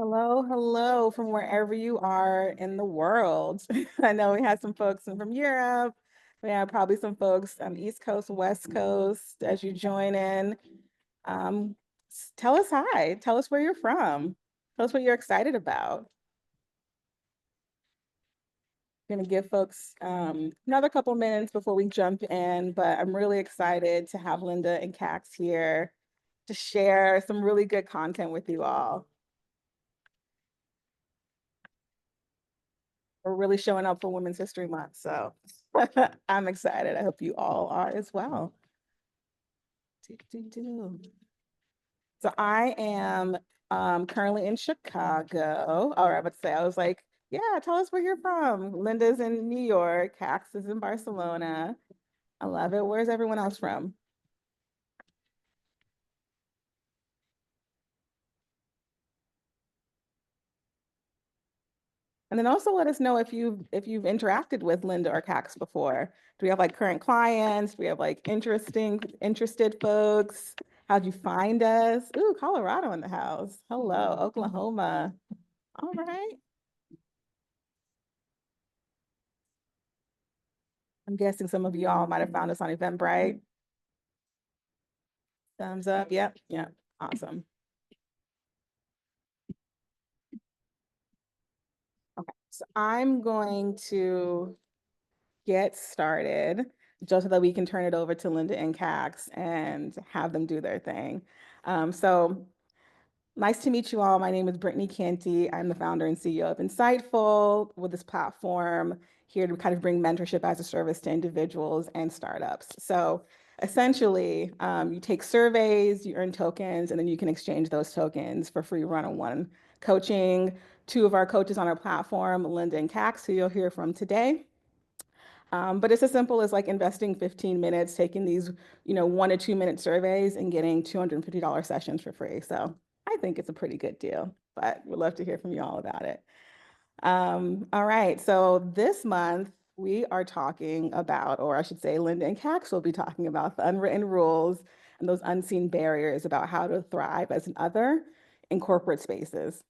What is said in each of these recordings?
Hello, hello from wherever you are in the world. I know we had some folks from Europe. We have probably some folks on the East Coast, West Coast as you join in. Um, Tell us hi. Tell us where you're from. Tell us what you're excited about. Going to give folks another couple minutes before we jump in, but I'm really excited to have Linda and Kax here to share some really good content with you all. We're really showing up for Women's History Month. So I'm excited. I hope you all are as well. So I am currently in Chicago. Or I would say, I was like, yeah, tell us where you're from. Linda's in New York. Kax is in Barcelona. I love it. Where's everyone else from? And then also let us know if you've interacted with Linda or Kax before. Do we have like current clients? Do we have like interested folks? How'd you find us? Ooh, Colorado in the house. Hello, Oklahoma. All right. I'm guessing some of y'all might have found us on Eventbrite. Thumbs up. Yep. Yep. Awesome. Okay. So I'm going to get started just so that we can turn it over to Linda and Kax and have them do their thing. So nice to meet you all. My name is Brittany Canty. I'm the founder and CEO of Insightful with this platform here to kind of bring mentorship as a service to individuals and startups. So essentially, you take surveys, you earn tokens, and then you can exchange those tokens for free one-on-one coaching. Two of our coaches on our platform, Linda and Kax, who you'll hear from today. But it's as simple as like investing 15 minutes, taking these, 1 to 2 minute surveys and getting $250 sessions for free. So I think it's a pretty good deal, but we'd love to hear from you all about it. All right. So this month we are talking about, or I should say, Linda and Kax will be talking about the unwritten rules and those unseen barriers about how to thrive as an other in corporate spaces.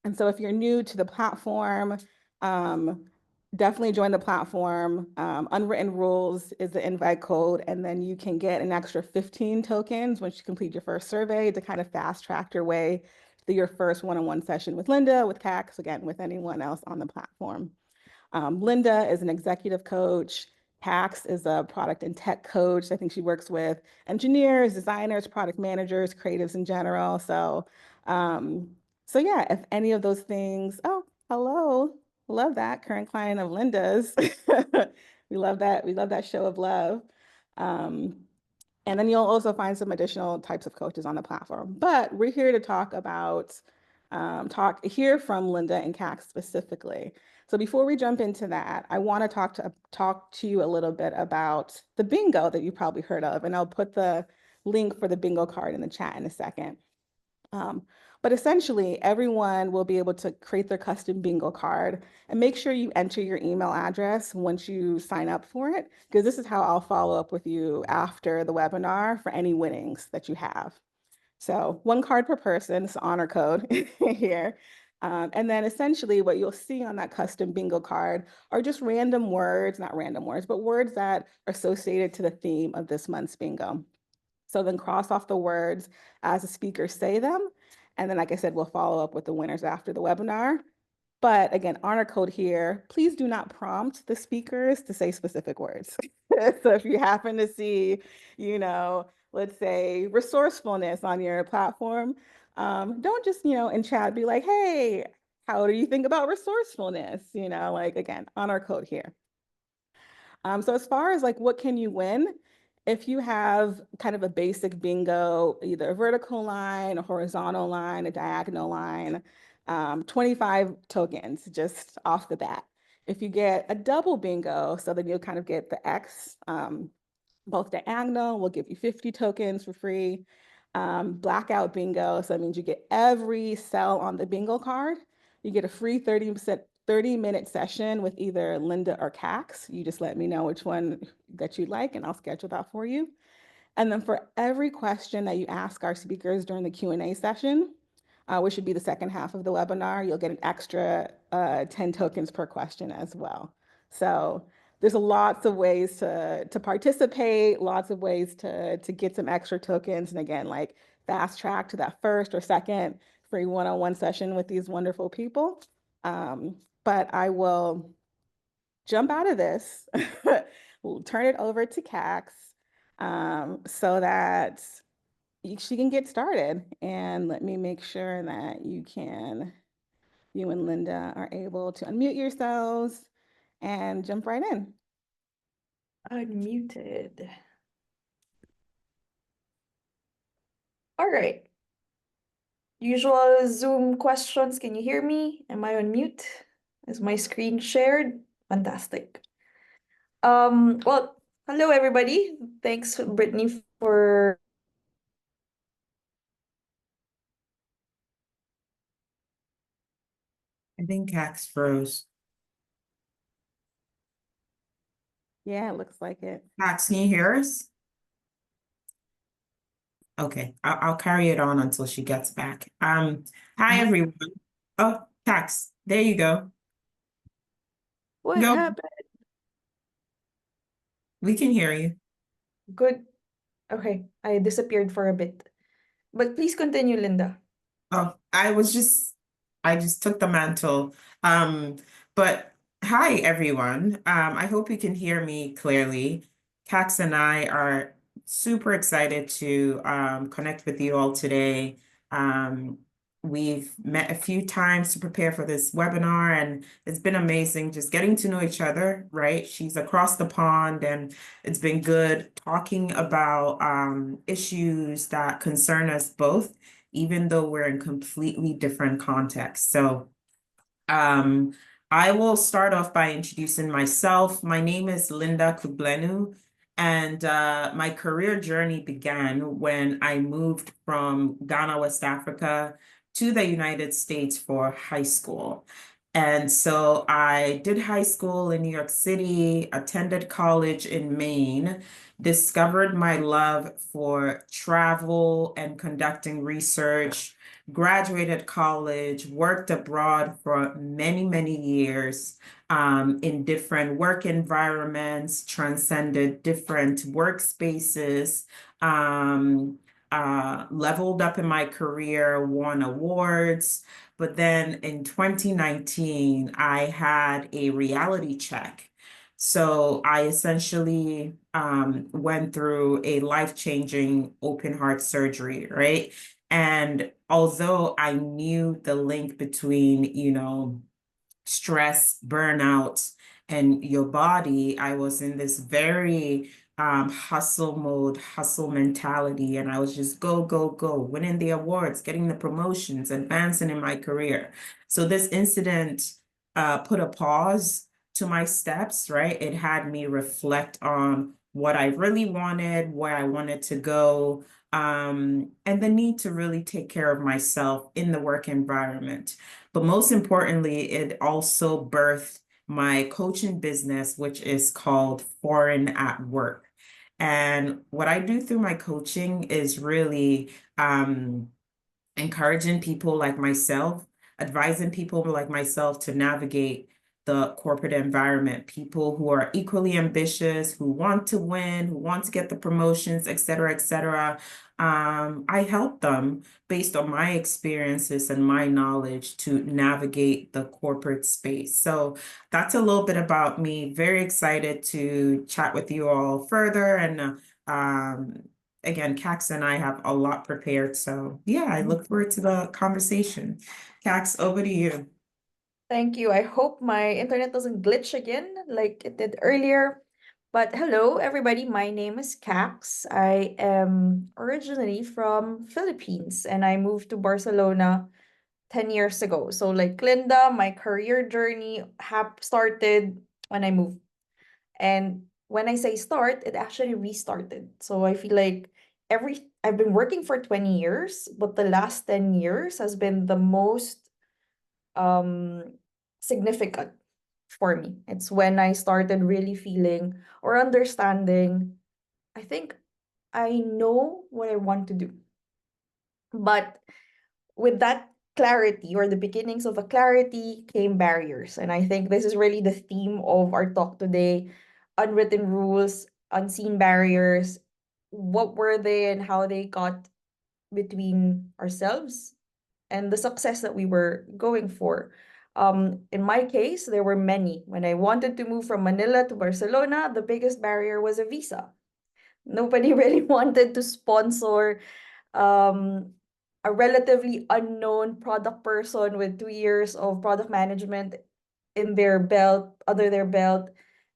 And so if you're new to the platform, um, definitely join the platform. Unwritten rules is the invite code, and then you can get an extra 15 tokens once you complete your first survey to kind of fast track your way to your first one-on-one session with Linda, with Kax, again, with anyone else on the platform. Linda is an executive coach. Kax is a product and tech coach. I think she works with engineers, designers, product managers, creatives in general. Um, so yeah, if any of those things, oh, hello, love that current client of Linda's. We love that. We love that show of love. Um, and then you'll also find some additional types of coaches on the platform. But we're here to talk about, hear from Linda and Kax specifically. So before we jump into that, I want to talk to you a little bit about the bingo that you probably heard of, and I'll put the link for the bingo card in the chat in a second. Um, but essentially, everyone will be able to create their custom bingo card and make sure you enter your email address once you sign up for it, because this is how I'll follow up with you after the webinar for any winnings that you have. So 1 card per person, it's honor code here. And then essentially what you'll see on that custom bingo card are just random words, not random words, but words that are associated to the theme of this month's bingo. So then cross off the words as the speakers say them. And then, like I said, we'll follow up with the winners after the webinar. But again, honor code here, please do not prompt the speakers to say specific words. So if you happen to see, let's say resourcefulness on your platform, don't just, in chat be like, hey, how do you think about resourcefulness? Like again, honor code here. So as far as like what can you win, if you have kind of a basic bingo, either a vertical line, a horizontal line, a diagonal line, 25 tokens just off the bat. If you get a double bingo, so then you'll kind of get the X, both diagonal will give you 50 tokens for free. Blackout bingo, so that means you get every cell on the bingo card. You get a free 30-minute session with either Linda or Kax. You just let me know which one that you'd like, and I'll schedule that for you. And then for every question that you ask our speakers during the Q&A session, which should be the second half of the webinar. You'll get an extra 10 tokens per question as well. So there's lots of ways to participate, lots of ways to get some extra tokens. And again, like fast track to that first or second free one-on-one session with these wonderful people. But I will jump out of this, we'll turn it over to Kax so that she can get started. And let me make sure that you and Linda are able to unmute yourselves and jump right in. Unmuted. All right. Usual Zoom questions. Can you hear me? Am I on mute? Is my screen shared? Fantastic. Well, hello everybody. Thanks, Brittany, for I think Kax froze. Yeah, it looks like it. Kax, can you hear us? Okay, I'll carry it on until she gets back. Hi everyone. Oh, Kax, there you go. what Go. happened? We can hear you. Good. Okay, I disappeared for a bit. But please continue, Linda. Oh, I just took the mantle. But hi everyone. I hope you can hear me clearly. Kax and I are super excited to connect with you all today. We've met a few times to prepare for this webinar, and it's been amazing just getting to know each other, right? She's across the pond, and it's been good talking about issues that concern us both, even though we're in completely different contexts. So I will start off by introducing myself. My name is Linda Kugblenu, and my career journey began when I moved from Ghana, West Africa, to the United States for high school. And so I did high school in New York City, attended college in Maine, discovered my love for travel and conducting research, graduated college, worked abroad for many, many years in different work environments, transcended different workspaces, leveled up in my career, won awards. But then in 2019, I had a reality check. So I essentially went through a life-changing open heart surgery, right? And although I knew the link between, stress, burnout, and your body, I was in this very hustle mode, hustle mentality. And I was just go, go, go, winning the awards, getting the promotions, advancing in my career. So this incident put a pause to my steps, right? It had me reflect on what I really wanted, where I wanted to go, and the need to really take care of myself in the work environment. But most importantly, it also birthed my coaching business, which is called Foreign at Work. And what I do through my coaching is really encouraging people like myself, advising people like myself to navigate the corporate environment, people who are equally ambitious, who want to win, who want to get the promotions, et cetera, et cetera. I help them based on my experiences and my knowledge to navigate the corporate space. So that's a little bit about me. Very excited to chat with you all further. And again, Kax and I have a lot prepared. So yeah, I look forward to the conversation. Kax, over to you. Thank you. I hope my internet doesn't glitch again like it did earlier. But hello, everybody. My name is Kax. I am originally from Philippines and I moved to Barcelona 10 years ago. So like Linda, my career journey started when I moved. And when I say start, it actually restarted. So I feel like I've been working for 20 years, but the last 10 years has been the most significant for me. It's when I started really feeling or understanding, I think I know what I want to do. But with that clarity, or the beginnings of a clarity, came barriers. And I think this is really the theme of our talk today: unwritten rules, unseen barriers. What were they and how they got between ourselves and the success that we were going for. In my case, there were many. When I wanted to move from Manila to Barcelona, the biggest barrier was a visa. Nobody really wanted to sponsor um, a relatively unknown product person with 2 years of product management in their belt, under their belt,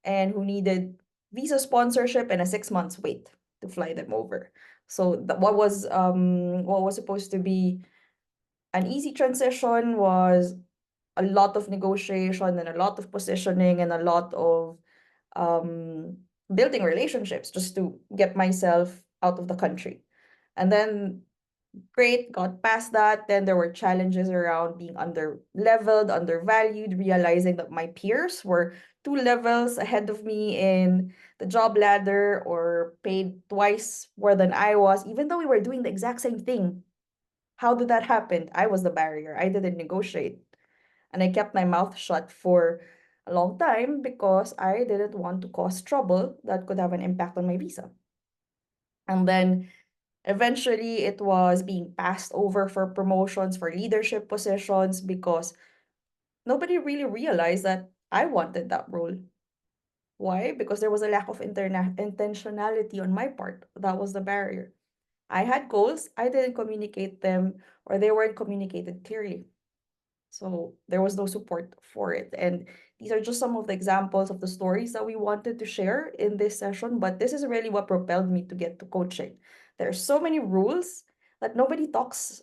and who needed visa sponsorship and a 6 months wait to fly them over. So what was supposed to be an easy transition was a lot of negotiation and a lot of positioning and a lot of um, building relationships just to get myself out of the country. And then great, got past that. Then there were challenges around being under leveled, undervalued, realizing that my peers were 2 levels ahead of me in the job ladder or paid twice more than I was, even though we were doing the exact same thing. How did that happen? I was the barrier. I didn't negotiate. And I kept my mouth shut for a long time because I didn't want to cause trouble that could have an impact on my visa. And then eventually it was being passed over for promotions, for leadership positions, because nobody really realized that I wanted that role. Why? Because there was a lack of intentionality on my part. That was the barrier. I had goals, I didn't communicate them, or they weren't communicated clearly. So there was no support for it. And these are just some of the examples of the stories that we wanted to share in this session. But this is really what propelled me to get to coaching. There are so many rules that nobody talks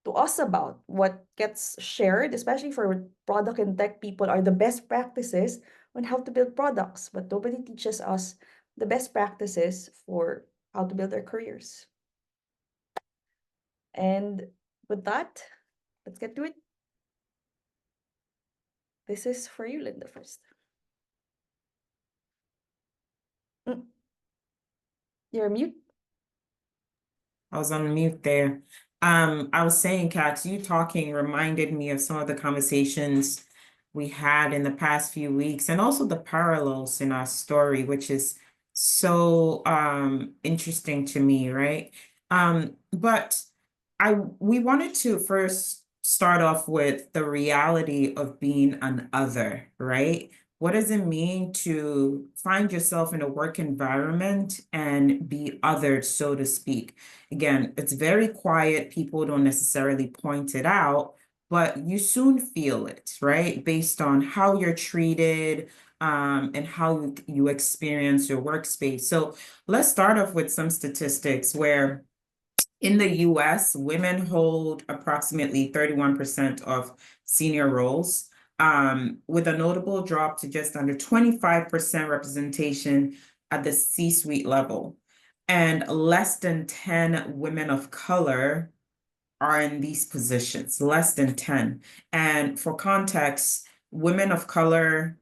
to us about. What gets shared, especially for product and tech people, are the best practices on how to build products. But nobody teaches us the best practices for how to build our careers. And with that, let's get to it. This is for you, Linda, first. Mm, You're mute. I was on mute there. I was saying, Kax, you talking reminded me of some of the conversations we had in the past few weeks, and also the parallels in our story, which is so interesting to me, right? But we wanted to first start off with the reality of being an other, right? What does it mean to find yourself in a work environment and be othered, so to speak? Again, it's very quiet. People don't necessarily point it out, but you soon feel it, right? Based on how you're treated, and how you experience your workspace. So let's start off with some statistics where in the US, women hold approximately 31% of senior roles, with a notable drop to just under 25% representation at the C-suite level. And less than 10 women of color are in these positions, less than 10. And for context, women of color,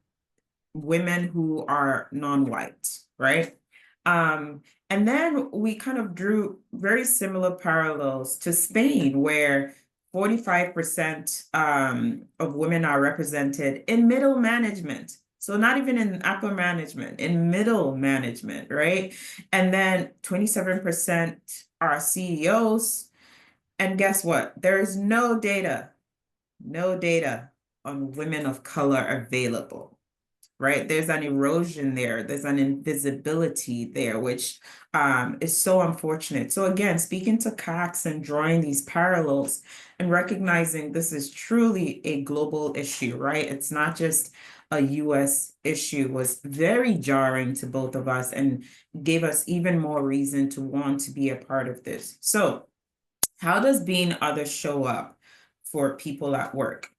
women who are non-white, right? And then we kind of drew very similar parallels to Spain, where 45% of women are represented in middle management. So not even in upper management, in middle management, right? And then 27% are CEOs. And guess what? There is no data on women of color available, right? There's an erosion there. There's an invisibility there, which is so unfortunate. So again, speaking to Kax and drawing these parallels and recognizing this is truly a global issue, right? It's not just a US issue, was very jarring to both of us and gave us even more reason to want to be a part of this. So how does being other show up for people at work?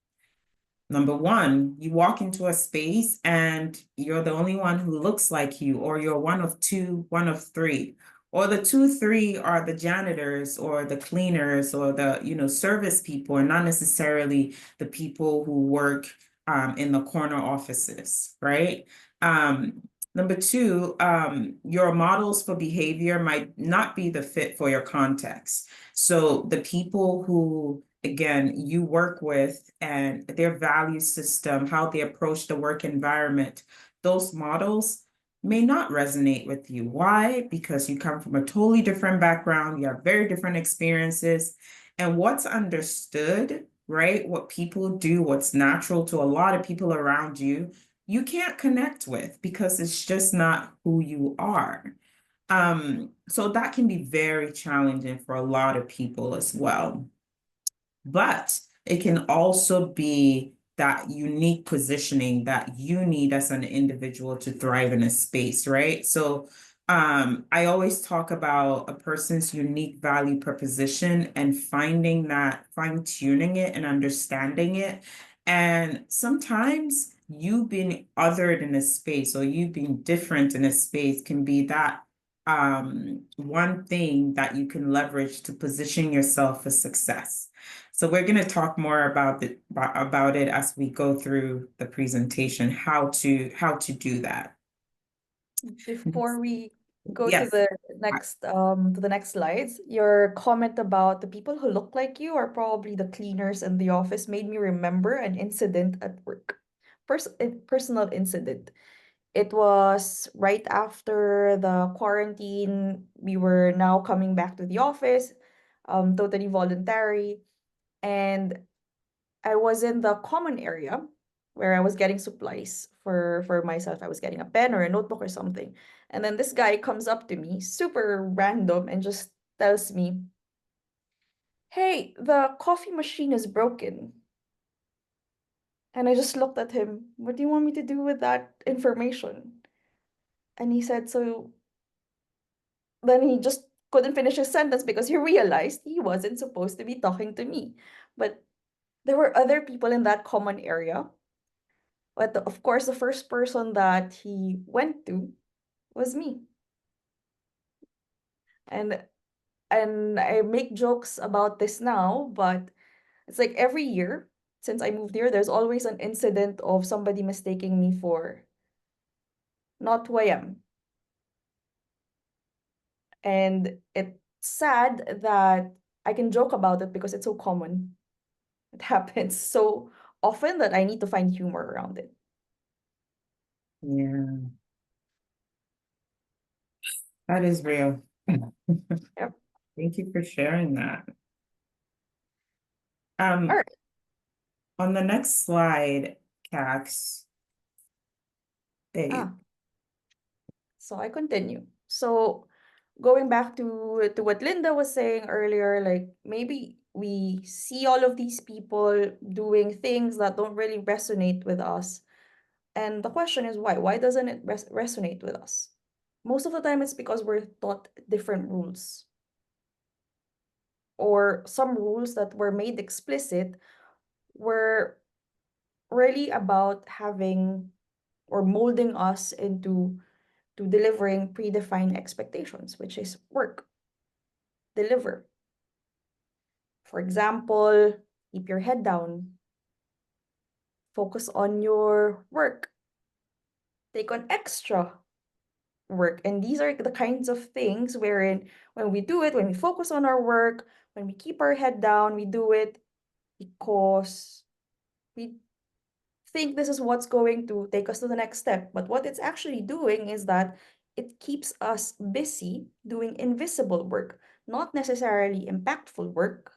Number one, you walk into a space and you're the only one who looks like you, or you're one of two, one of three, or the 2, 3 are the janitors or the cleaners or the, service people, and not necessarily the people who work in the corner offices, right? Number two, your models for behavior might not be the fit for your context. So the people who again, you work with and their value system, how they approach the work environment, those models may not resonate with you. Why? Because you come from a totally different background, you have very different experiences, and what's understood, right? What people do, what's natural to a lot of people around you, you can't connect with because it's just not who you are. So that can be very challenging for a lot of people as well. But it can also be that unique positioning that you need as an individual to thrive in a space, right? So I always talk about a person's unique value proposition and finding that, fine-tuning it and understanding it. And sometimes you being othered in a space or you being different in a space can be that one thing that you can leverage to position yourself for success. So we're going to talk more about it as we go through the presentation, how to do that. Before we go Yes. to the next slides, your comment about the people who look like you are probably the cleaners in the office made me remember an incident at work. Personal incident. It was right after the quarantine. We were now coming back to the office, totally voluntary. And I was in the common area where I was getting supplies for myself. I was getting a pen or a notebook or something. And then this guy comes up to me, super random, and just tells me, "Hey, the coffee machine is broken." And I just looked at him. "What do you want me to do with that information?" And he said, "So," then he just couldn't finish his sentence because he realized he wasn't supposed to be talking to me. But there were other people in that common area. But of course, the first person that he went to was me. And I make jokes about this now, but it's like every year since I moved here, there's always an incident of somebody mistaking me for not who I am. And it's sad that I can joke about it because it's so common. It happens so often that I need to find humor around it. Yeah, that is real. Yep. Thank you for sharing that. All right. On the next slide, Kax, Ah, so I continue. So going back to what Linda was saying earlier, like maybe we see all of these people doing things that don't really resonate with us. And the question is why? Why doesn't it resonate with us? Most of the time it's because we're taught different rules or some rules that were made explicit were really about having or molding us into to delivering predefined expectations, which is work, deliver. For example, keep your head down, focus on your work, take on extra work. And these are the kinds of things wherein when we do it, when we focus on our work, when we keep our head down, we do it because we think this is what's going to take us to the next step. But what it's actually doing is that it keeps us busy doing invisible work, not necessarily impactful work.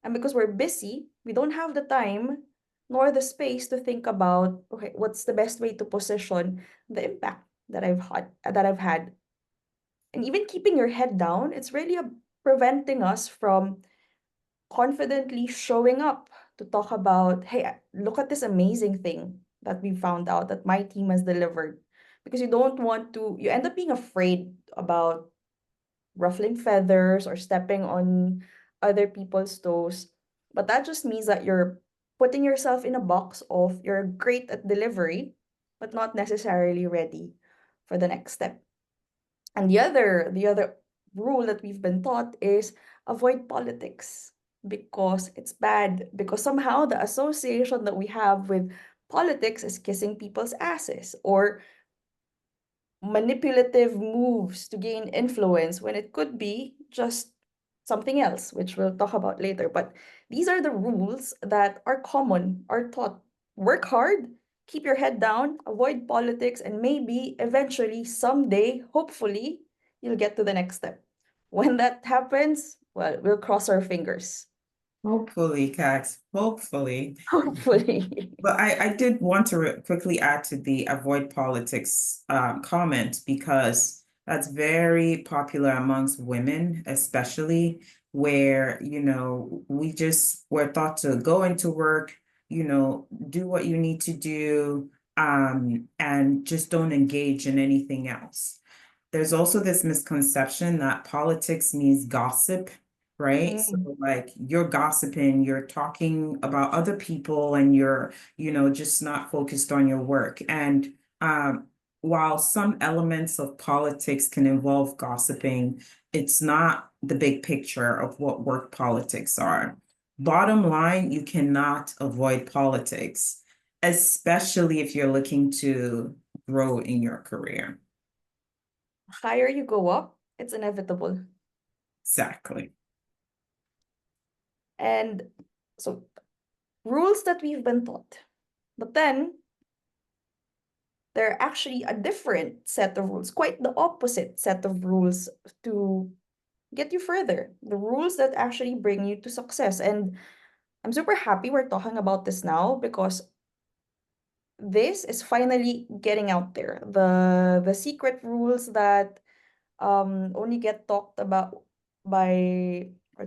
And because we're busy, we don't have the time nor the space to think about, okay, what's the best way to position the impact that I've had. And even keeping your head down, it's really preventing us from confidently showing up to talk about, hey, look at this amazing thing that we found out that my team has delivered. Because you end up being afraid about ruffling feathers or stepping on other people's toes. But that just means that you're putting yourself in a box of you're great at delivery, but not necessarily ready for the next step. And the other rule that we've been taught is avoid politics because it's bad. Because somehow the association that we have with politics is kissing people's asses or manipulative moves to gain influence when it could be just something else, which we'll talk about later. But these are the rules that are common, are taught. Work hard, keep your head down, avoid politics, and maybe eventually, someday, hopefully, you'll get to the next step. When that happens, well, we'll cross our fingers. Hopefully, Kax, hopefully. Hopefully. But I did want to quickly add to the avoid politics comment, because that's very popular amongst women, especially where, we're taught to go into work, do what you need to do, and just don't engage in anything else. There's also this misconception that politics means gossip, right? So Mm. like you're gossiping, you're talking about other people, and you're, just not focused on your work. And while some elements of politics can involve gossiping, it's not the big picture of what work politics are. Bottom line, you cannot avoid politics, especially if you're looking to grow in your career. Higher you go up, it's inevitable. Exactly. And so, rules that we've been taught. But then, they're actually a different set of rules, quite the opposite set of rules to get you further. The rules that actually bring you to success. And I'm super happy we're talking about this now because this is finally getting out there. The secret rules that only get by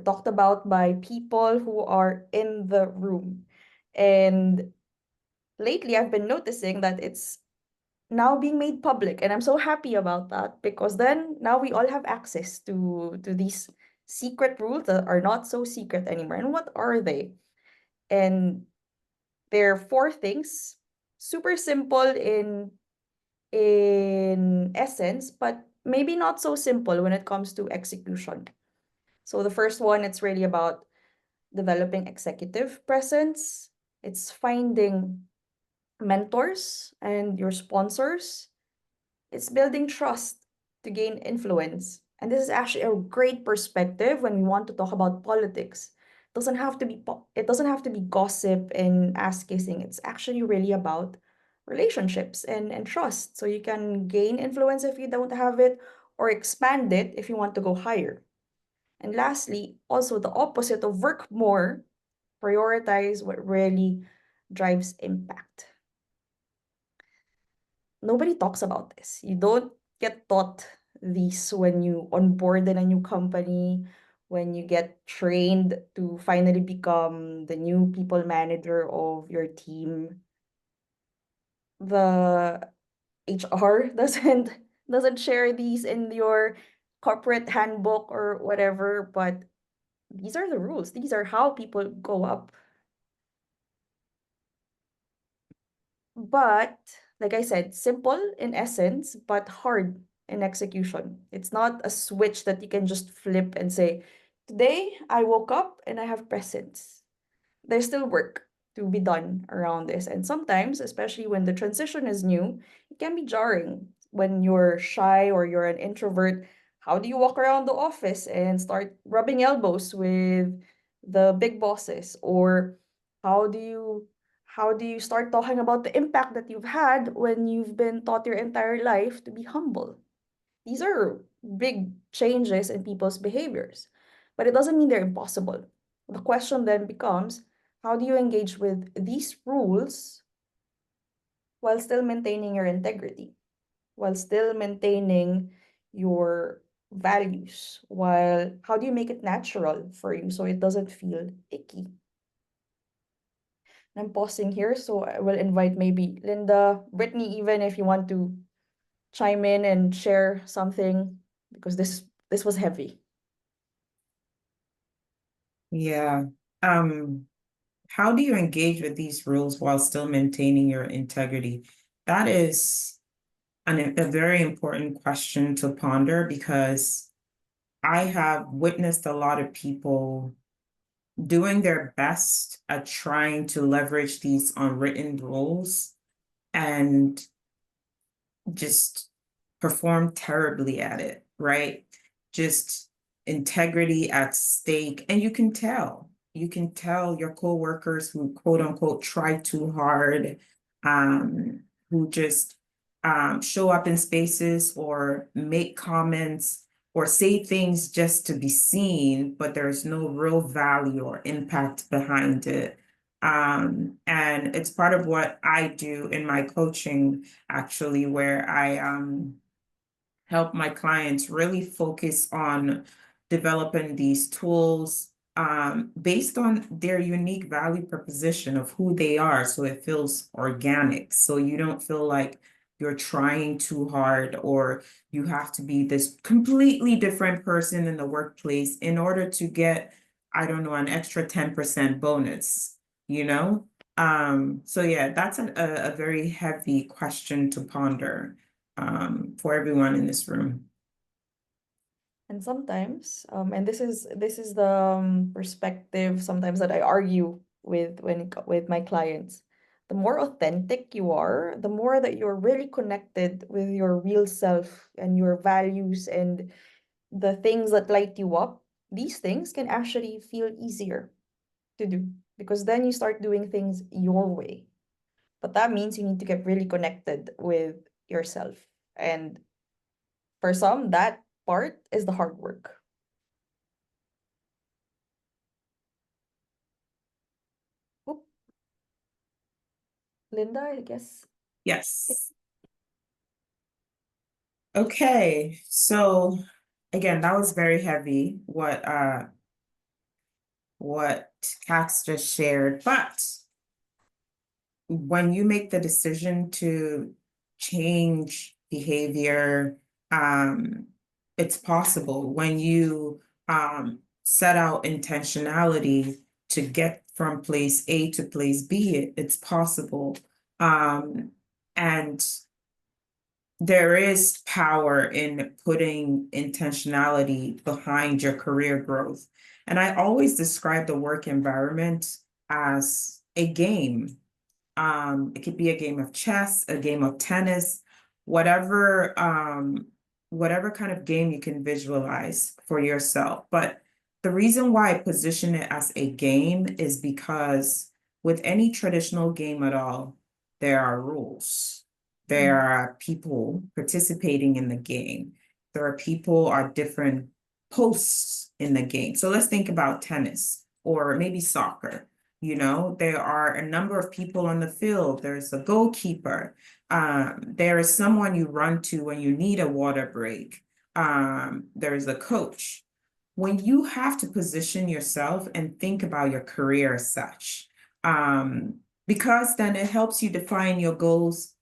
talked about by people who are in the room. And lately I've been noticing that it's now being made public, and I'm so happy about that because then now we all have access to these secret rules that are not so secret anymore. And what are they? And there are four things, super simple in essence, but maybe not so simple when it comes to execution. So the first one, it's really about developing executive presence. It's finding mentors and your sponsors. It's building trust to gain influence. And this is actually a great perspective when we want to talk about politics. It doesn't have to be gossip and ass kissing. It's actually really about relationships and trust. So you can gain influence if you don't have it, or expand it if you want to go higher. And lastly, also the opposite of work more, prioritize what really drives impact. Nobody talks about this. You don't get taught these when you onboard in a new company, when you get trained to finally become the new people manager of your team. The HR doesn't share these in your corporate handbook or whatever, but these are the rules. These are how people go up. But like I said, simple in essence, but hard in execution. It's not a switch that you can just flip and say, today I woke up and I have presence. There's still work to be done around this. And sometimes, especially when the transition is new, it can be jarring. When you're shy or you're an introvert, how do you walk around the office and start rubbing elbows with the big bosses? Or how do you how do you start talking about the impact that you've had when you've been taught your entire life to be humble? These are big changes in people's behaviors, but it doesn't mean they're impossible. The question then becomes, how do you engage with these rules while still maintaining your integrity, while still maintaining your values, while how do you make it natural for you so it doesn't feel icky? I'm pausing here, so I will invite maybe Linda, Brittany, even if you want to chime in and share something, because this was heavy. Yeah. How do you engage with these rules while still maintaining your integrity? That is a very important question to ponder, because I have witnessed a lot of people doing their best at trying to leverage these unwritten rules and just perform terribly at it, right? Just integrity at stake, and you can tell your coworkers who quote unquote try too hard, who just show up in spaces or make comments or say things just to be seen, but there's no real value or impact behind it. And it's part of what I do in my coaching, actually, where I help my clients really focus on developing these tools based on their unique value proposition of who they are. So it feels organic. So you don't feel like you're trying too hard or you have to be this completely different person in the workplace in order to get, I don't know, an extra 10% bonus, you know? So yeah, that's a very heavy question to ponder for everyone in this room. And sometimes, and this is the perspective sometimes that I argue with with my clients. The more authentic you are, the more that you're really connected with your real self and your values and the things that light you up. These things can actually feel easier to do because then you start doing things your way. But that means you need to get really connected with yourself. And for some, that part is the hard work. Oop, Linda, I guess. Yes. Okay, so again, that was very heavy what Kax just shared, but when you make the decision to change behavior, it's possible. When you set out intentionality to get from place A to place B, it's possible. And there is power in putting intentionality behind your career growth. And I always describe the work environment as a game. It could be a game of chess, a game of tennis, whatever, whatever kind of game you can visualize for yourself. But the reason why I position it as a game is because with any traditional game at all, there are rules. There are people participating in the game. There are people at different posts in the game. So let's think about tennis or maybe soccer. You know, there are a number of people on the field. There's a goalkeeper. There is someone you run to when you need a water break. There's a coach. When you have to position yourself and think about your career as such, because then it helps you define your goals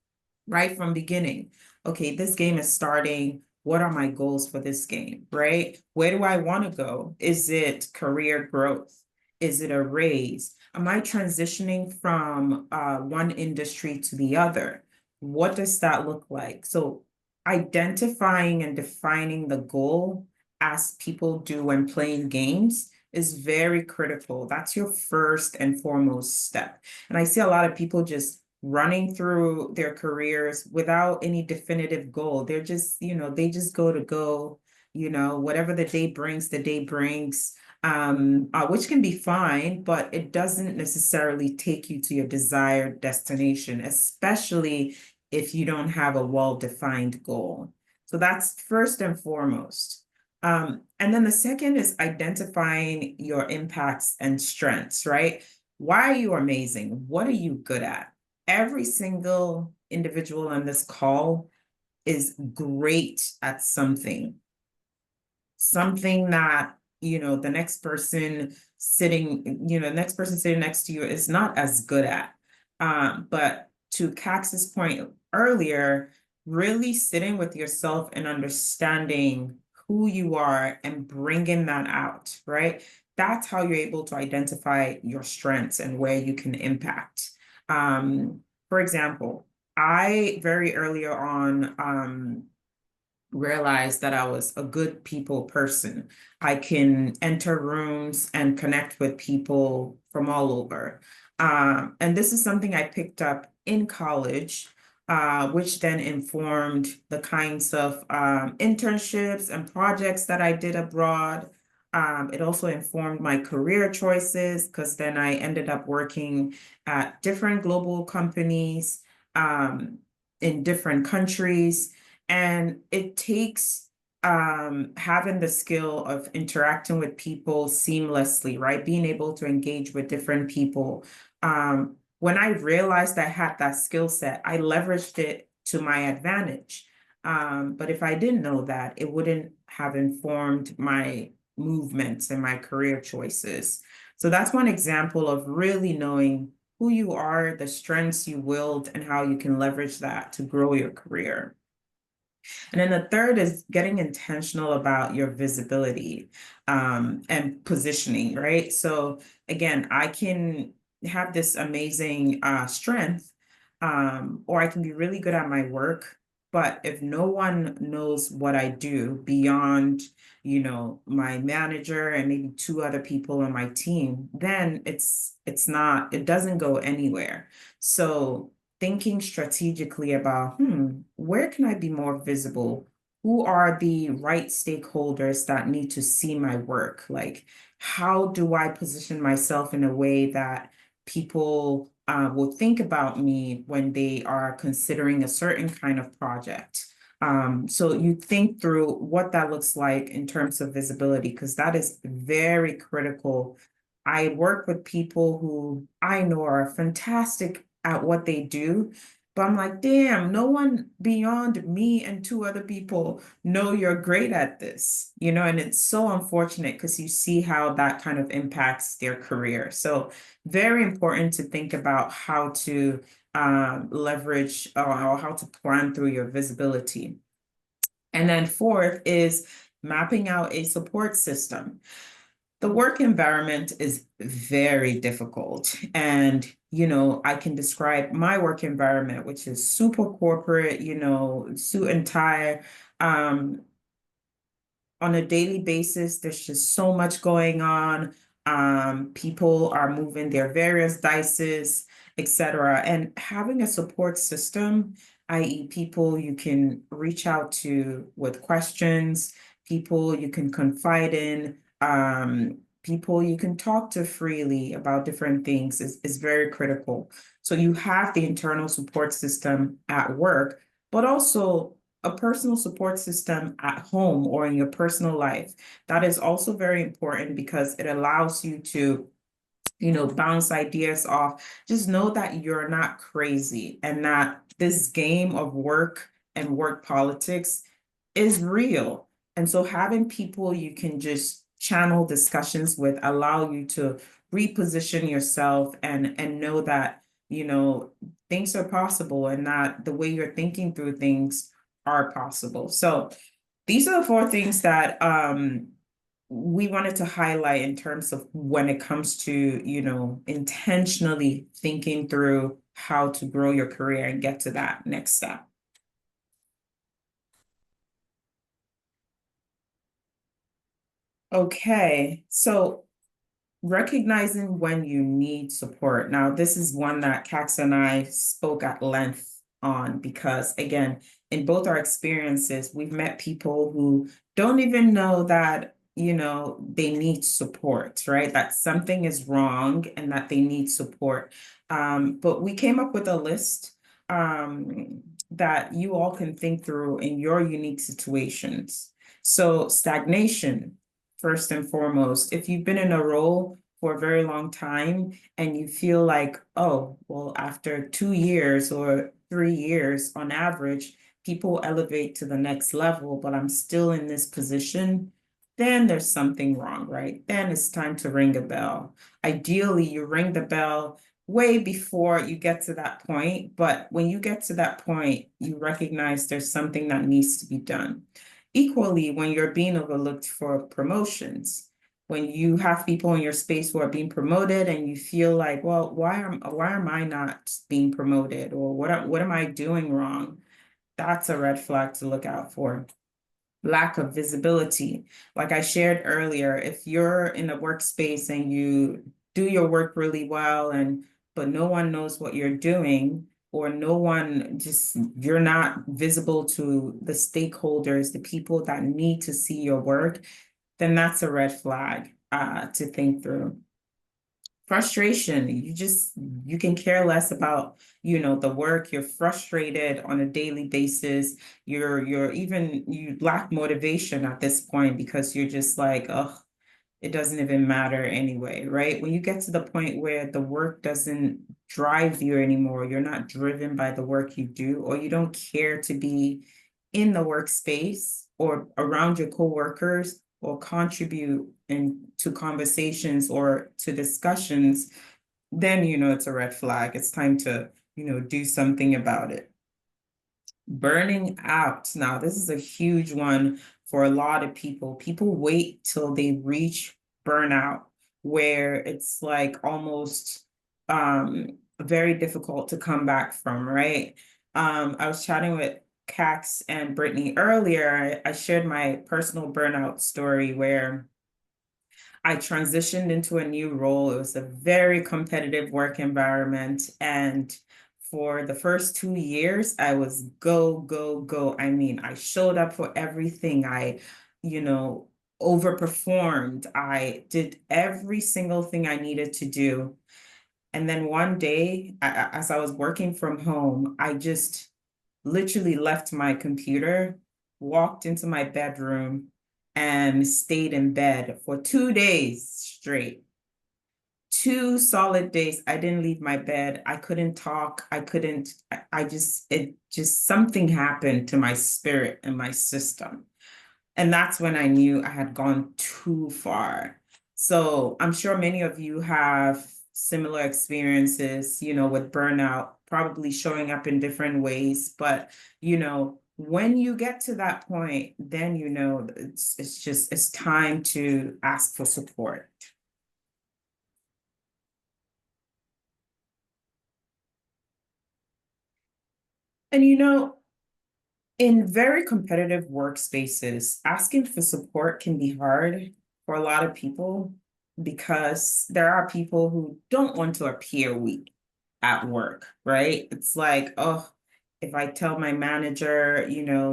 right from beginning. Okay, this game is starting. What are my goals for this game, right? Where do I want to go? Is it career growth? Is it a raise? Am I transitioning from one industry to the other? What does that look like? So identifying and defining the goal as people do when playing games is very critical. That's your first and foremost step. And I see a lot of people just running through their careers without any definitive goal. They're just, they just go to go, whatever the day brings, which can be fine, but it doesn't necessarily take you to your desired destination, especially if you don't have a well-defined goal. So that's first and foremost. And then the second is identifying your impacts and strengths, right? Why are you amazing? What are you good at? Every single individual on this call is great at something that, the next person sitting next to you is not as good at. But to Kax's point earlier, really sitting with yourself and understanding who you are and bringing that out, right? That's how you're able to identify your strengths and where you can impact. For example, I very earlier on realized that I was a good people person. I can enter rooms and connect with people from all over. And this is something I picked up in college. which then informed the kinds of internships and projects that I did abroad. It also informed my career choices because then I ended up working at different global companies in different countries. And it takes having the skill of interacting with people seamlessly, right? Being able to engage with different people. When I realized I had that skill set, I leveraged it to my advantage. But if I didn't know that, it wouldn't have informed my movements and my career choices. So that's one example of really knowing who you are, the strengths you wield, and how you can leverage that to grow your career. And then the third is getting intentional about your visibility and positioning, right? So again, I can have this amazing strength, or I can be really good at my work. But if no one knows what I do beyond, my manager and maybe two other people on my team, then it doesn't go anywhere. So thinking strategically about, where can I be more visible? Who are the right stakeholders that need to see my work? Like, how do I position myself in a way that people will think about me when they are considering a certain kind of project? So you think through what that looks like in terms of visibility, because that is very critical. I work with people who I know are fantastic at what they do, but I'm like, damn, no one beyond me and two other people know you're great at this, and it's so unfortunate because you see how that kind of impacts their career. So very important to think about how to leverage or how to plan through your visibility. And then fourth is mapping out a support system. The work environment is very difficult. And, I can describe my work environment, which is super corporate, suit and tie. On a daily basis, there's just so much going on. People are moving their various dices, etc. And having a support system, i.e., people you can reach out to with questions, people you can confide in, people you can talk to freely about different things is very critical. So you have the internal support system at work, but also a personal support system at home or in your personal life. That is also very important because it allows you to, bounce ideas off. Just know that you're not crazy and that this game of work and work politics is real. And so having people you can just channel discussions with allow you to reposition yourself and know that, things are possible and that the way you're thinking through things are possible. So these are the four things that we wanted to highlight in terms of when it comes to, intentionally thinking through how to grow your career and get to that next step. Okay, so recognizing when you need support. Now, this is one that Kax and I spoke at length on because, again, in both our experiences, we've met people who don't even know that, they need support, right? That something is wrong and that they need support. But we came up with a list that you all can think through in your unique situations. So stagnation, first and foremost. If you've been in a role for a very long time and you feel like, oh, well, after 2 years or 3 years on average, people elevate to the next level, but I'm still in this position, then there's something wrong, right? Then it's time to ring a bell. Ideally, you ring the bell way before you get to that point, but when you get to that point, you recognize there's something that needs to be done. Equally, when you're being overlooked for promotions, when you have people in your space who are being promoted and you feel like, well, why am I not being promoted, or what am I doing wrong? That's a red flag to look out for. Lack of visibility. Like I shared earlier, if you're in a workspace and you do your work really well but no one knows what you're doing, or no one, just you're not visible to the stakeholders, the people that need to see your work, then that's a red flag to think through. Frustration, you can care less about, the work. You're frustrated on a daily basis. You lack motivation at this point because you're just like, oh, it doesn't even matter anyway, right? When you get to the point where the work doesn't drive you anymore, you're not driven by the work you do, or you don't care to be in the workspace or around your coworkers or contribute to conversations or to discussions, then it's a red flag. It's time to, do something about it. Burning out. Now, this is a huge one for a lot of people. People wait till they reach burnout, where it's like almost very difficult to come back from, right? I was chatting with Kax and Brittany earlier. I shared my personal burnout story where I transitioned into a new role. It was a very competitive work environment. And for the first 2 years, I was go, go, go. I mean, I showed up for everything. I, you know, overperformed. I did every single thing I needed to do. And then one day, as I was working from home, I just literally left my computer, walked into my bedroom, and stayed in bed for 2 days straight. 2 solid days. I didn't leave my bed. I couldn't talk. It just, something happened to my spirit and my system. And that's when I knew I had gone too far. So I'm sure many of you have similar experiences, with burnout, probably showing up in different ways. But, when you get to that point, then it's time to ask for support. And in very competitive workspaces, asking for support can be hard for a lot of people because there are people who don't want to appear weak at work, right? It's like, oh, if I tell my manager,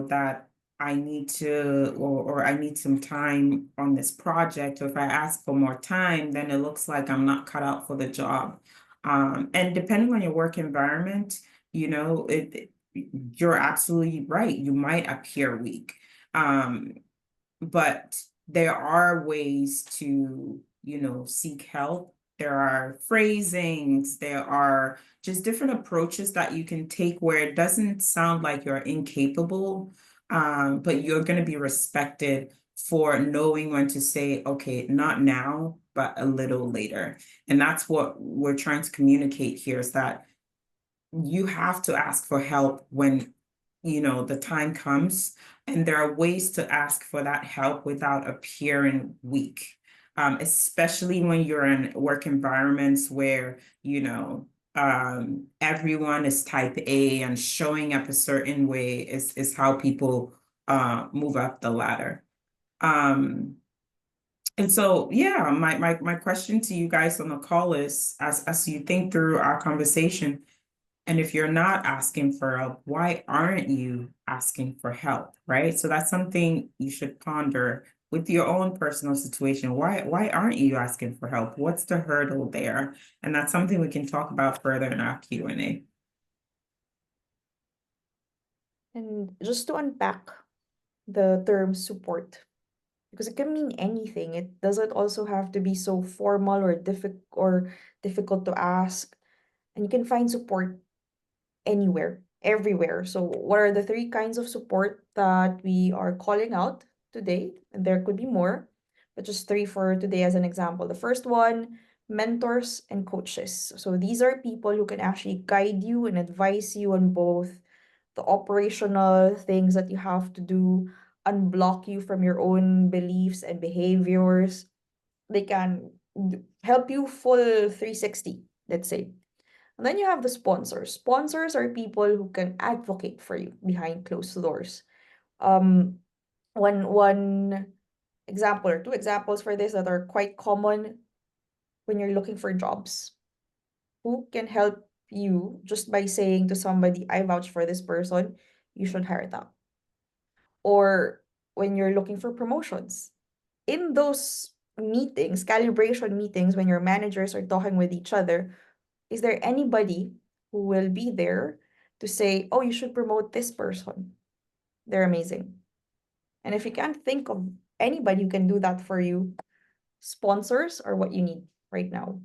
that I need to, or I need some time on this project, or if I ask for more time, then it looks like I'm not cut out for the job. And depending on your work environment, you're absolutely right. You might appear weak. But there are ways to, seek help. There are phrasings, there are just different approaches that you can take where it doesn't sound like you're incapable, but you're going to be respected for knowing when to say, okay, not now, but a little later. And that's what we're trying to communicate here, is that you have to ask for help when the time comes, and there are ways to ask for that help without appearing weak, especially when you're in work environments where everyone is type A, and showing up a certain way is how people move up the ladder. And so, yeah, my question to you guys on the call is, as you think through our conversation, and if you're not asking for help, why aren't you asking for help, right? So that's something you should ponder with your own personal situation. Why aren't you asking for help? What's the hurdle there? And that's something we can talk about further in our Q&A. And just to unpack the term support, because it can mean anything. It doesn't also have to be so formal or difficult to ask. And you can find support anywhere, everywhere. So what are the three kinds of support that we are calling out today? And there could be more, but just three for today as an example. The first one, mentors and coaches. So these are people who can actually guide you and advise you on both the operational things that you have to do, unblock you from your own beliefs and behaviors. They can help you full 360, let's say. And then you have the sponsors. Sponsors are people who can advocate for you behind closed doors. Um, one example or two examples for this that are quite common when you're looking for jobs. Who can help you just by saying to somebody, I vouch for this person, you should hire them. Or when you're looking for promotions, in those meetings, calibration meetings, when your managers are talking with each other, is there anybody who will be there to say, oh, you should promote this person? They're amazing. And if you can't think of anybody who can do that for you, sponsors are what you need right now.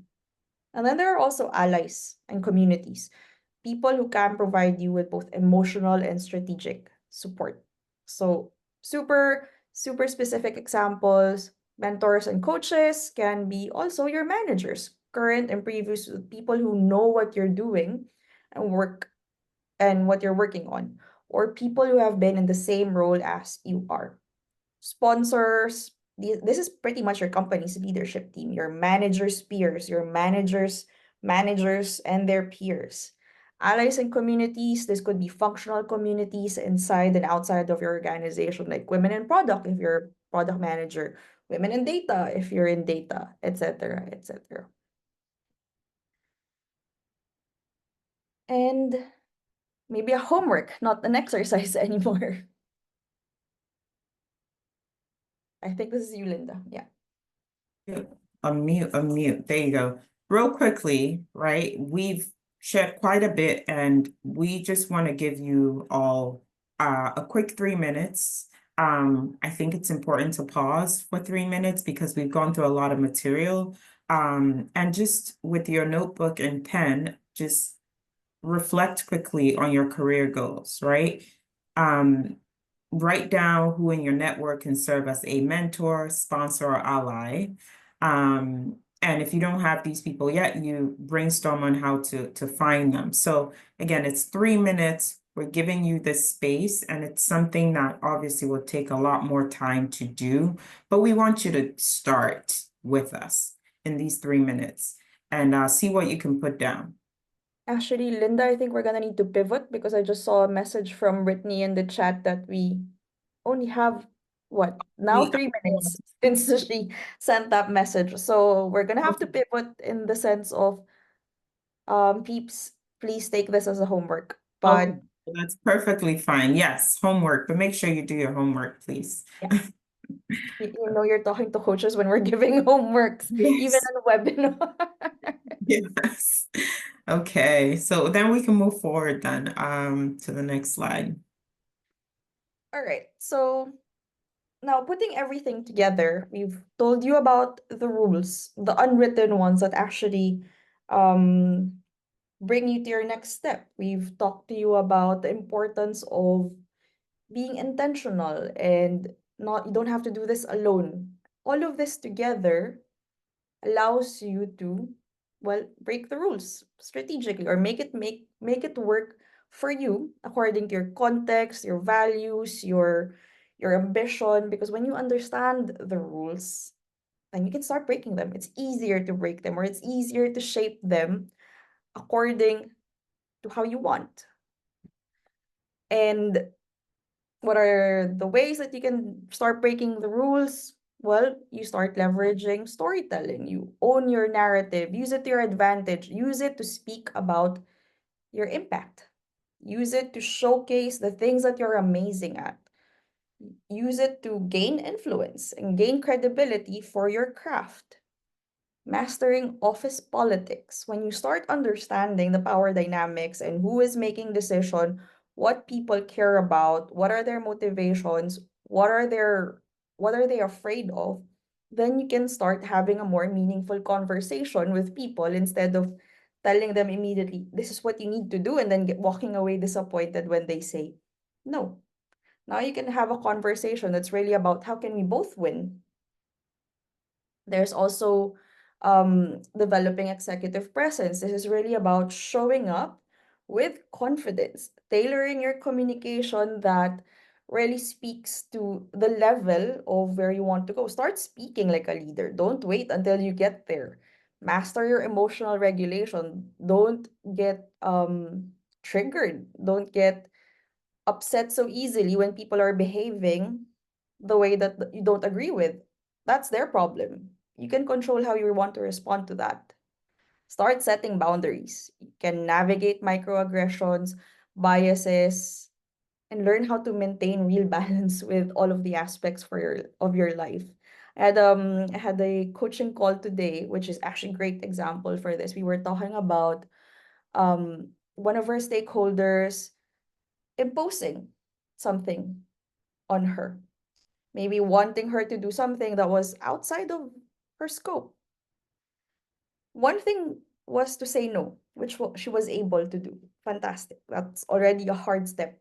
And then there are also allies and communities, people who can provide you with both emotional and strategic support. So, super specific examples, mentors and coaches can be also your managers, current and previous people who know what you're doing and what you're working on, or people who have been in the same role as you are. Sponsors, this is pretty much your company's leadership team, your managers' peers, your managers and their peers. Allies and communities, this could be functional communities inside and outside of your organization, like women in product if you're a product manager, women in data if you're in data, etc., etc. And maybe a homework, not an exercise anymore. I think this is you, Linda. Yeah. Unmute. There you go. Real quickly, right? We've shared quite a bit, and we just want to give you all a quick 3 minutes. I think it's important to pause for 3 minutes because we've gone through a lot of material. And just with your notebook and pen, just reflect quickly on your career goals, right? Write down who in your network can serve as a mentor, sponsor, or ally. And if you don't have these people yet, you brainstorm on how to find them. So again, it's 3 minutes. We're giving you this space, and it's something that obviously will take a lot more time to do, but we want you to start with us in these 3 minutes and see what you can put down. Actually, Linda, I think we're gonna need to pivot because I just saw a message from Brittany in the chat that we only have what now We 3 minutes since she sent that message. So we're gonna have to Okay. pivot in the sense of peeps, please take this as a homework. Okay, But that's perfectly fine. Yes, homework, but make sure you do your homework, please. yeah, you know you're talking to coaches when we're giving homeworks, even Yes, on a webinar. yes. Okay, so then we can move forward then to the next slide. All right. So now putting everything together, we've told you about the rules, the unwritten ones that actually um bring you to your next step. We've talked to you about the importance of being intentional and not you don't have to do this alone. All of this together allows you to, well, break the rules strategically or make it work for you according to your context, your values, your ambition, because when you understand the rules, then you can start breaking them. It's easier to break them, or it's easier to shape them according to how you want. And what are the ways that you can start breaking the rules? Well, you start leveraging storytelling. You own your narrative, use it to your advantage, use it to speak about your impact, use it to showcase the things that you're amazing at, use it to gain influence and gain credibility for your craft. Mastering office politics. When you start understanding the power dynamics and who is making decision, what people care about, what are their motivations, what are they afraid of, then you can start having a more meaningful conversation with people instead of telling them immediately, this is what you need to do, and then walking away disappointed when they say no. Now you can have a conversation that's really about how can we both win. There's also developing executive presence. This is really about showing up with confidence, tailoring your communication that really speaks to the level of where you want to go. Start speaking like a leader. Don't wait until you get there. Master your emotional regulation. Don't get triggered. Don't get upset so easily when people are behaving the way that you don't agree with. That's their problem. You can control how you want to respond to that. Start setting boundaries. You can navigate microaggressions, biases, and learn how to maintain real balance with all of the aspects of your life. I had a coaching call today, which is actually a great example for this. We were talking about one of our stakeholders imposing something on her, maybe wanting her to do something that was outside of her scope. One thing was to say no, which she was able to do. Fantastic. That's already a hard step.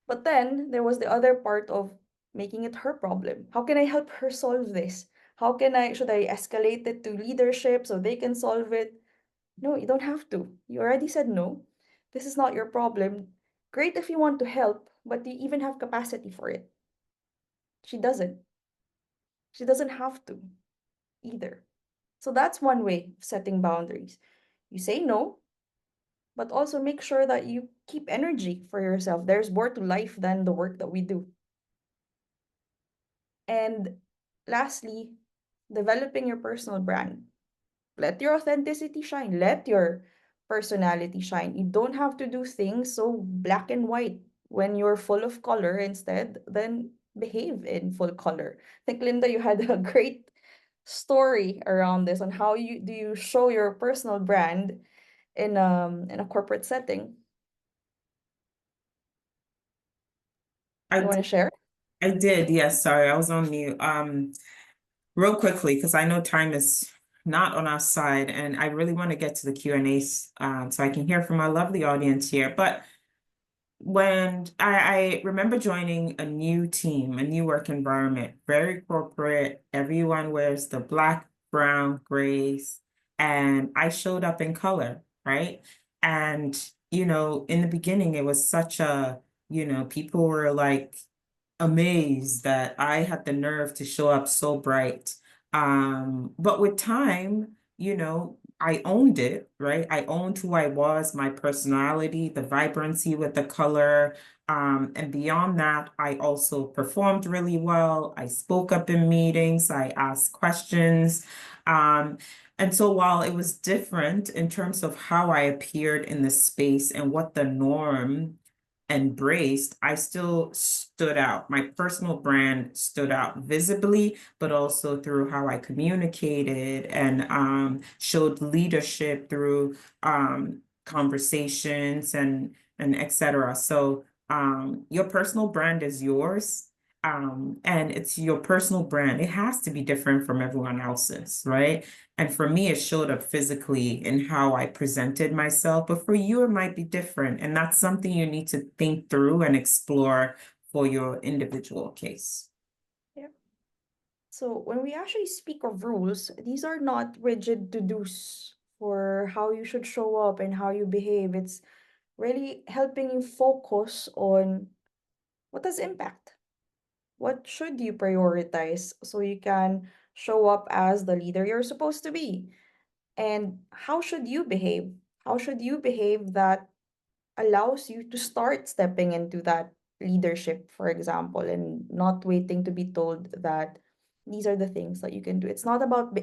But then there was the other part of making it her problem. How can I help her solve this? Should I escalate it to leadership so they can solve it? No, you don't have to. You already said no. This is not your problem. Great if you want to help, but do you even have capacity for it? She doesn't. She doesn't have to either. So that's one way of setting boundaries. You say no, but also make sure that you keep energy for yourself. There's more to life than the work that we do. And lastly, developing your personal brand. Let your authenticity shine. Let your personality shine. You don't have to do things so black and white. When you're full of color instead, then behave in full color. I think Linda, you had a great story around this on how you show your personal brand in a corporate setting. You want to share? I did, yes, sorry, I was on mute. Real quickly, because I know time is not on our side, and I really want to get to the Q&As, so I can hear from our lovely audience here. But when I remember joining a new team, a new work environment, very corporate, everyone wears the black, brown, grays, and I showed up in color, right? And, in the beginning, it was such a, people were like, amazed that I had the nerve to show up so bright. But with time, I owned it, right? I owned who I was, my personality, the vibrancy with the color. And beyond that, I also performed really well. I spoke up in meetings, I asked questions. And so while it was different in terms of how I appeared in the space and what the norm embraced, I still stood out. My personal brand stood out visibly, but also through how I communicated and showed leadership through conversations and etc. So your personal brand is yours. And it's your personal brand. It has to be different from everyone else's, right? And for me, it showed up physically in how I presented myself, but for you, it might be different. And that's something you need to think through and explore for your individual case. Yeah. So when we actually speak of rules, these are not rigid to-dos for how you should show up and how you behave. It's really helping you focus on what does impact. What should you prioritize so you can show up as the leader you're supposed to be? And how should you behave? How should you behave that allows you to start stepping into that leadership, for example, and not waiting to be told that these are the things that you can do. It's not about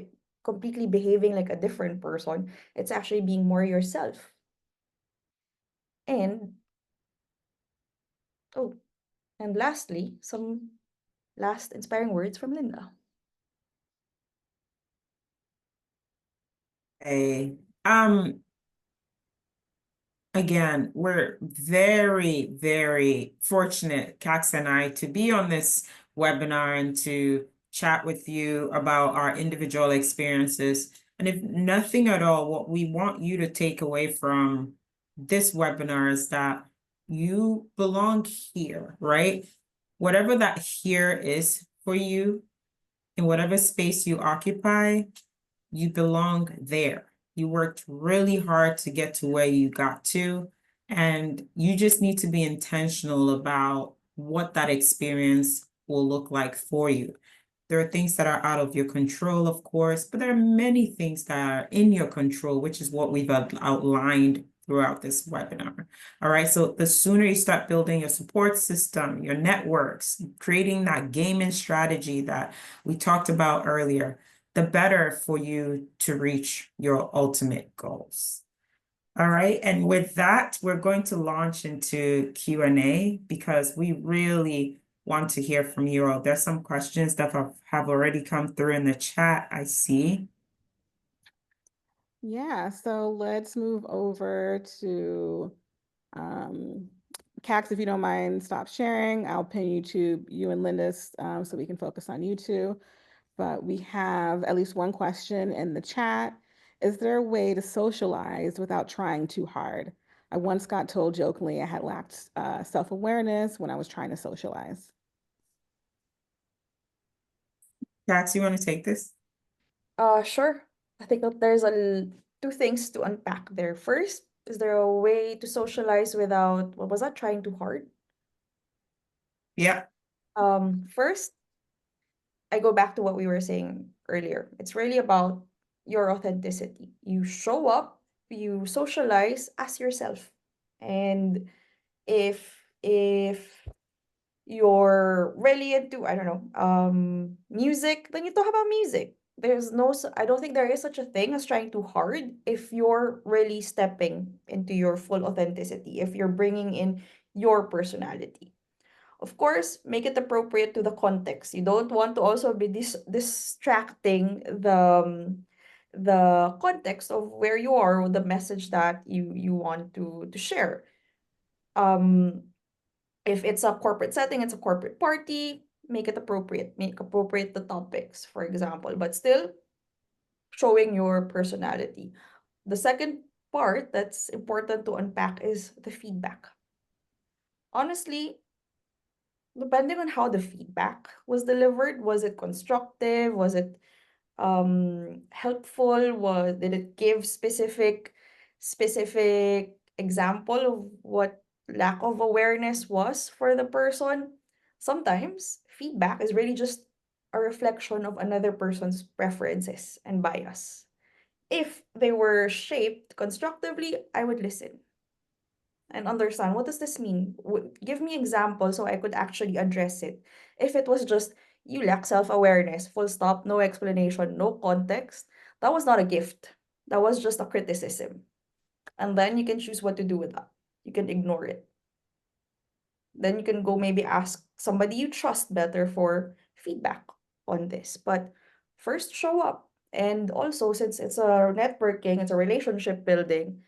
completely behaving like a different person, it's actually being more yourself. And, oh, and lastly, some last inspiring words from Linda. Hey, again, we're very, very fortunate, Kax and I, to be on this webinar and to chat with you about our individual experiences. And if nothing at all, what we want you to take away from this webinar is that you belong here, right? Whatever that here is for you, in whatever space you occupy, you belong there. You worked really hard to get to where you got to, and you just need to be intentional about what that experience will look like for you. There are things that are out of your control, of course, but there are many things that are in your control, which is what we've outlined throughout this webinar. All right, so the sooner you start building your support system, your networks, creating that gaming strategy that we talked about earlier, the better for you to reach your ultimate goals. All right, and with that, we're going to launch into Q&A because we really want to hear from you all. There's some questions that have already come through in the chat, I see. Yeah, so let's move over to Kax, if you don't mind, stop sharing. I'll pin you and Linda's so we can focus on you two. But we have at least one question in the chat. Is there a way to socialize without trying too hard? I once got told jokingly I had lacked self-awareness when I was trying to socialize. Kax, you want to take this? Sure. I think that there's two things to unpack there. First, is there a way to socialize without, what was that, trying too hard? Yeah. First, I go back to what we were saying earlier. It's really about your authenticity. You show up, you socialize as yourself. And if you're really into, I don't know, music, then you talk about music. I don't think there is such a thing as trying too hard if you're really stepping into your full authenticity, if you're bringing in your personality. Of course, make it appropriate to the context. You don't want to also be distracting the context of where you are or the message that you want to share. If it's a corporate setting, it's a corporate party, make it appropriate. Make appropriate the topics, for example, but still showing your personality. The second part that's important to unpack is the feedback. Honestly, depending on how the feedback was delivered, was it constructive? Was it helpful? Did it give specific example of what lack of awareness was for the person? Sometimes feedback is really just a reflection of another person's preferences and bias. If they were shaped constructively, I would listen and understand, what does this mean? Give me examples so I could actually address it. If it was just, you lack self-awareness, full stop, no explanation, no context, that was not a gift. That was just a criticism. And then you can choose what to do with that. You can ignore it. Then you can go maybe ask somebody you trust better for feedback on this. But first, show up. And also, since it's a networking, it's a relationship building,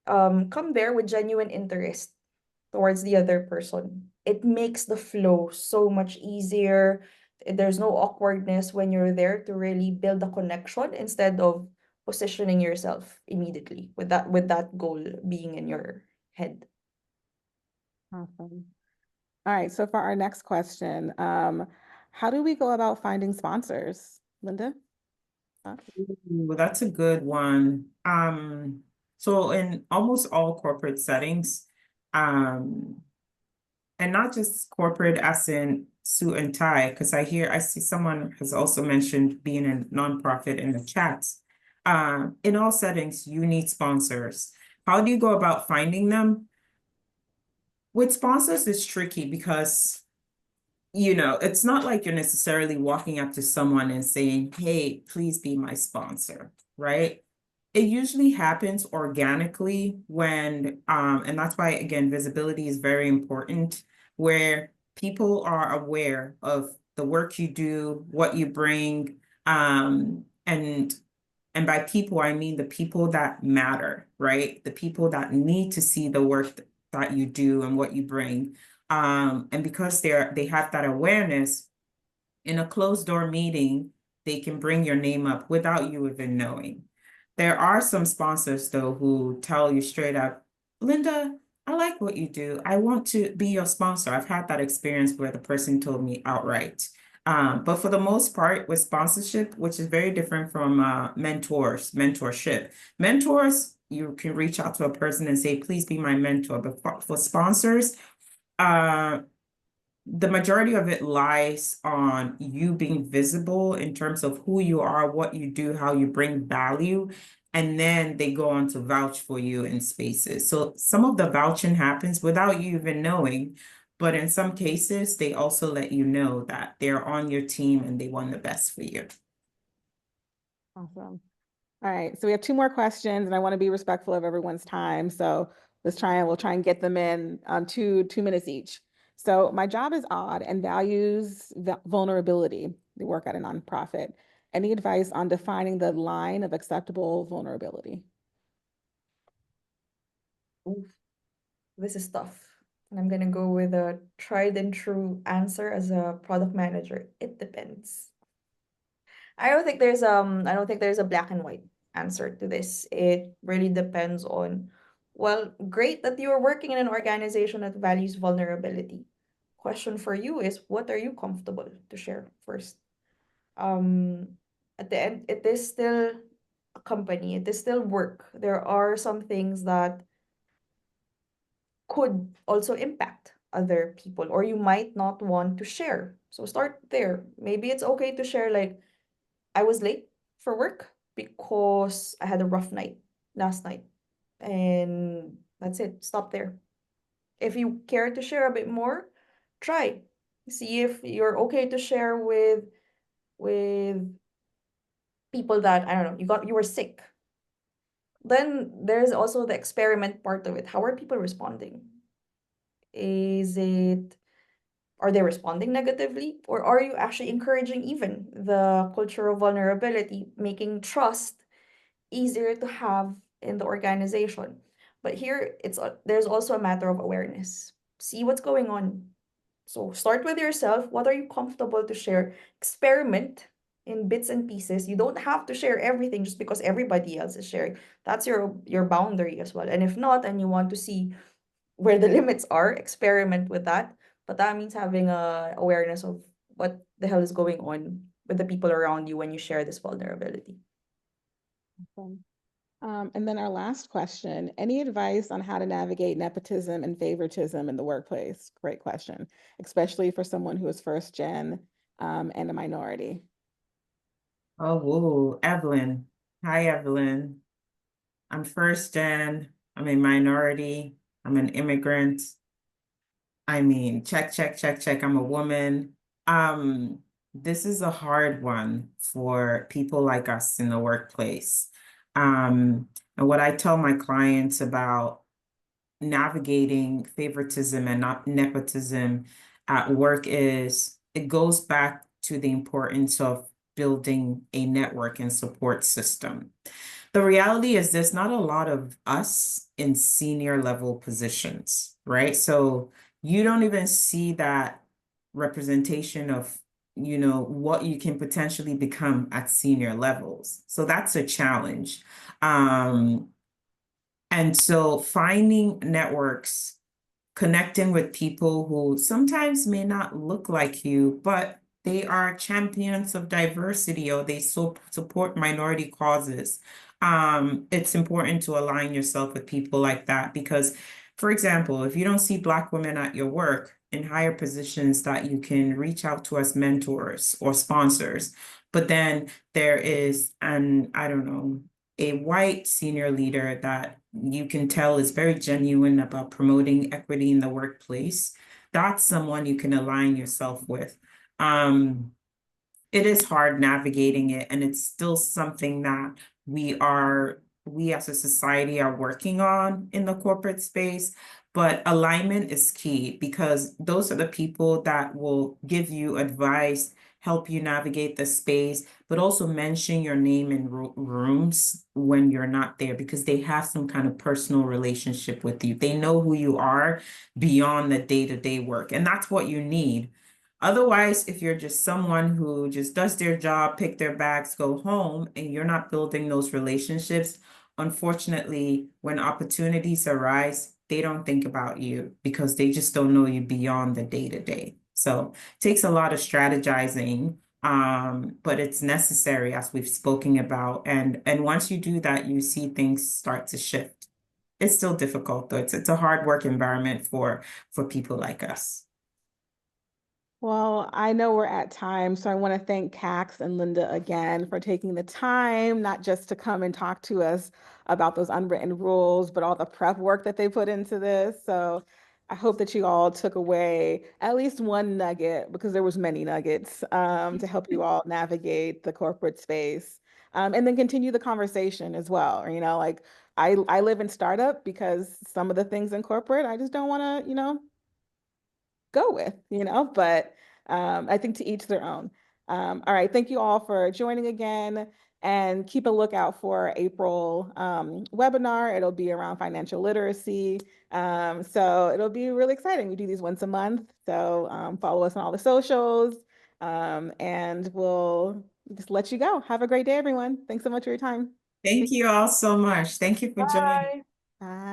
come there with genuine interest towards the other person. It makes the flow so much easier. There's no awkwardness when you're there to really build a connection instead of positioning yourself immediately with that goal being in your head. Awesome. All right, so for our next question, how do we go about finding sponsors? Linda? Well, that's a good one. So in almost all corporate settings, and not just corporate as in suit and tie, because I see someone has also mentioned being a nonprofit in the chat. In all settings, you need sponsors. How do you go about finding them? With sponsors, it's tricky because it's not like you're necessarily walking up to someone and saying, hey, please be my sponsor, right? It usually happens organically when, and that's why, again, visibility is very important, where people are aware of the work you do, what you bring, and by people, I mean the people that matter, right? The people that need to see the work that you do and what you bring. And because they have that awareness, in a closed door meeting, they can bring your name up without you even knowing. There are some sponsors, though, who tell you straight up, Linda, I like what you do. I want to be your sponsor. I've had that experience where the person told me outright. But for the most part, with sponsorship, which is very different from mentorship. Mentors, you can reach out to a person and say, please be my mentor. But for sponsors, the majority of it lies on you being visible in terms of who you are, what you do, how you bring value, and then they go on to vouch for you in spaces. So some of the vouching happens without you even knowing, but in some cases, they also let you know that they're on your team and they want the best for you. Awesome. All right, so we have two more questions, and I want to be respectful of everyone's time. So we'll try and get them in 2 minutes each. So my job is odd and values vulnerability. We work at a nonprofit. Any advice on defining the line of acceptable vulnerability? Oof, this is tough. And I'm gonna go with a tried and true answer as a product manager. It depends. I don't think there's a black and white answer to this. It really depends on, well, great that you are working in an organization that values vulnerability. Question for you is, what are you comfortable to share first? Um, at the end, it is still a company, it is still work. There are some things that could also impact other people, or you might not want to share. So start there. Maybe it's okay to share, like, I was late for work because I had a rough night last night. And that's it. Stop there. If you care to share a bit more, try. See if you're okay to share with people that, I don't know, you were sick. Then there's also the experiment part of it. How are people responding? Is it Are they responding negatively? Or are you actually encouraging even the culture of vulnerability, making trust easier to have in the organization? But here, there's also a matter of awareness. See what's going on. So start with yourself. What are you comfortable to share? Experiment in bits and pieces. You don't have to share everything just because everybody else is sharing. That's your boundary as well. And if not, and you want to see where the limits are, experiment with that. But that means having a awareness of what the hell is going on with the people around you when you share this vulnerability. Awesome. And then our last question, any advice on how to navigate nepotism and favoritism in the workplace? Great question, especially for someone who is first gen and a minority. Oh, whoa, Evelyn. Hi, Evelyn. I'm first gen. I'm a minority. I'm an immigrant. I mean, check, check, check, check. I'm a woman. This is a hard one for people like us in the workplace. And what I tell my clients about navigating favoritism and not nepotism at work is it goes back to the importance of building a network and support system. The reality is there's not a lot of us in senior level positions, right? So you don't even see that representation of, what you can potentially become at senior levels. So that's a challenge. And so finding networks, connecting with people who sometimes may not look like you, but they are champions of diversity or they support minority causes. It's important to align yourself with people like that because, for example, if you don't see Black women at your work in higher positions that you can reach out to as mentors or sponsors, but then there is I don't know, a white senior leader that you can tell is very genuine about promoting equity in the workplace, that's someone you can align yourself with. It is hard navigating it, and it's still something that we as a society are working on in the corporate space. But alignment is key because those are the people that will give you advice, help you navigate the space, but also mention your name in rooms when you're not there because they have some kind of personal relationship with you. They know who you are beyond the day-to-day work, and that's what you need. Otherwise, if you're just someone who just does their job, pick their bags, go home, and you're not building those relationships, unfortunately, when opportunities arise, they don't think about you because they just don't know you beyond the day-to-day. So it takes a lot of strategizing, but it's necessary as we've spoken about. And once you do that, you see things start to shift. It's still difficult though. It's a hard work environment for people like us. Well, I know we're at time, so I want to thank Kax and Linda again for taking the time, not just to come and talk to us about those unwritten rules, but all the prep work that they put into this. So I hope that you all took away at least one nugget, because there was many nuggets, to help you all navigate the corporate space. And then continue the conversation as well. Or, like I live in startup because some of the things in corporate, I just don't want to, go with, but I think to each their own. All right. Thank you all for joining again, and keep a lookout for April webinar. It'll be around financial literacy. So it'll be really exciting. We do these once a month. So follow us on all the socials, and we'll just let you go. Have a great day, everyone. Thanks so much for your time. Thank you all so much. Thank you for joining. Bye. Bye.